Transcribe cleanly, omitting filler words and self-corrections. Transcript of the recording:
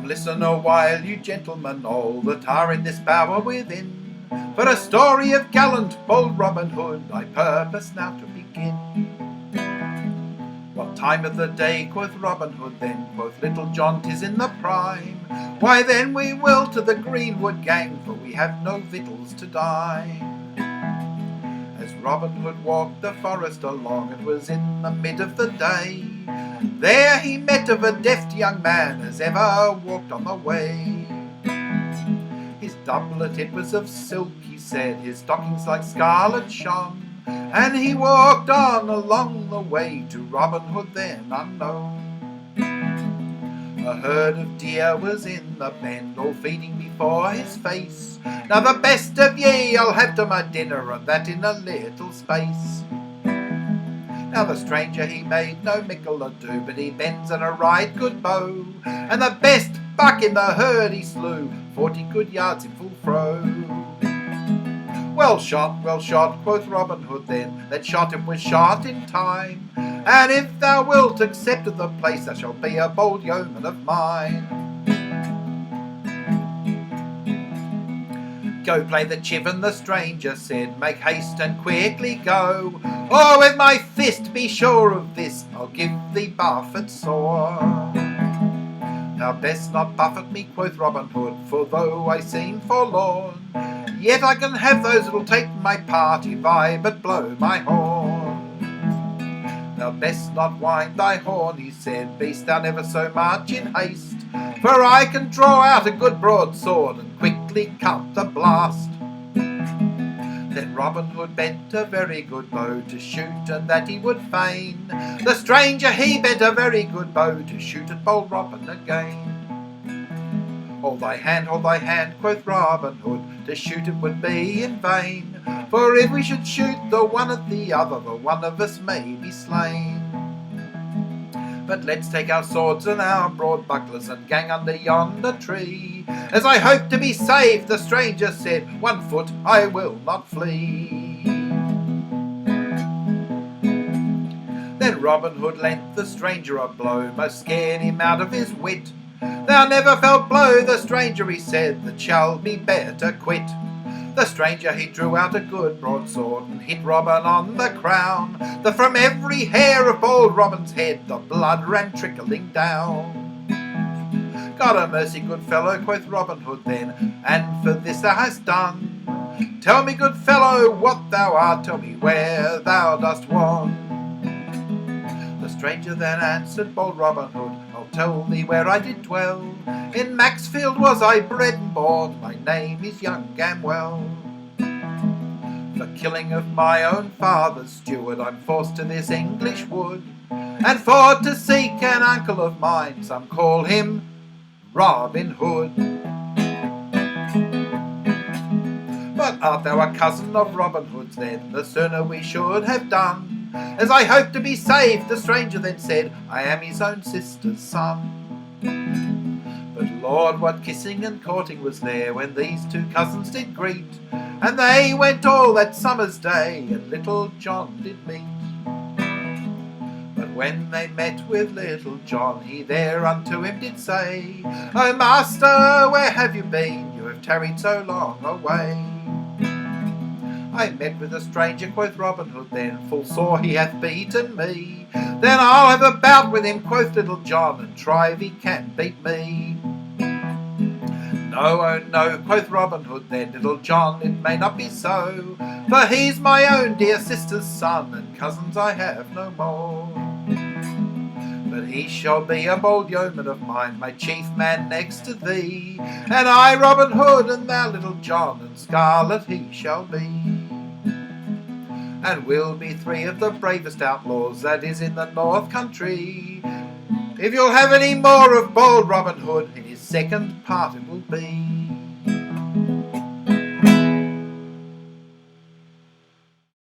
listen a while, you gentlemen all that are in this bower within, for a story of gallant bold Robin Hood I purpose now to begin. What time of the day, quoth Robin Hood then, quoth Little John, 'tis in the prime. Why then we will to the greenwood gang, for we have no victuals to dine. As Robin Hood walked the forest along, it was in the mid of the day. There he met of a deft young man as ever walked on the way. His doublet it was of silk, he said, his stockings like scarlet shone, and he walked on along the way to Robin Hood then unknown. A herd of deer was in the bend, all feeding before his face. Now the best of ye I'll have to my dinner, and that in a little space. Now the stranger he made no mickle ado, but he bends on a right good bow, and the best buck in the herd he slew, 40 good yards in full throw. Well shot, quoth Robin Hood then, that shot him was shot in time, and if thou wilt accept of the place, thou shalt be a bold yeoman of mine. Go play the chiven, the stranger said, make haste and quickly go, or with my fist be sure of this, I'll give thee buffet sore. Thou best not buffet me, quoth Robin Hood, for though I seem forlorn, yet I can have those that'll take my part if I but blow my horn. Thou best not wind thy horn, he said, be'st thou never so much in haste, for I can draw out a good broadsword and quickly cut the blast. Then Robin Hood bent a very good bow to shoot, and that he would fain. The stranger he bent a very good bow to shoot at bold Robin again. Hold thy hand, quoth Robin Hood, to shoot it would be in vain, for if we should shoot the one at the other, the one of us may be slain. But let's take our swords and our broad bucklers and gang under yonder tree. As I hope to be saved, the stranger said, 1 foot I will not flee. Then Robin Hood lent the stranger a blow, most scared him out of his wit. Thou never felt blow, the stranger he said, that shall be better quit. The stranger he drew out a good broadsword and hit Robin on the crown, that from every hair of bold Robin's head the blood ran trickling down. God a mercy, good fellow, quoth Robin Hood then, and for this thou hast done. Tell me, good fellow, what thou art, tell me where thou dost won. The stranger then answered bold Robin Hood, I'll tell thee where I did dwell. In Maxfield was I bred and born, my name is young Gamwell. For killing of my own father's steward, I'm forced to this English wood, and for to seek an uncle of mine, some call him Robin Hood. But art thou a cousin of Robin Hood's then, the sooner we should have done. As I hope to be saved, the stranger then said, I am his own sister's son. But Lord, what kissing and courting was there when these two cousins did greet, and they went all that summer's day, and Little John did meet. But when they met with Little John, he there unto him did say, O master, where have you been? You have tarried so long away. I met with a stranger, quoth Robin Hood then, full sore he hath beaten me. Then I'll have a bout with him, quoth Little John, and try if he can beat me. No, oh no, quoth Robin Hood then, Little John, it may not be so, for he's my own dear sister's son, and cousins I have no more. But he shall be a bold yeoman of mine, my chief man next to thee, and I Robin Hood, and thou Little John, and Scarlet he shall be. And we'll be 3 of the bravest outlaws that is in the north country. If you'll have any more of bold Robin Hood, in his second part it will be.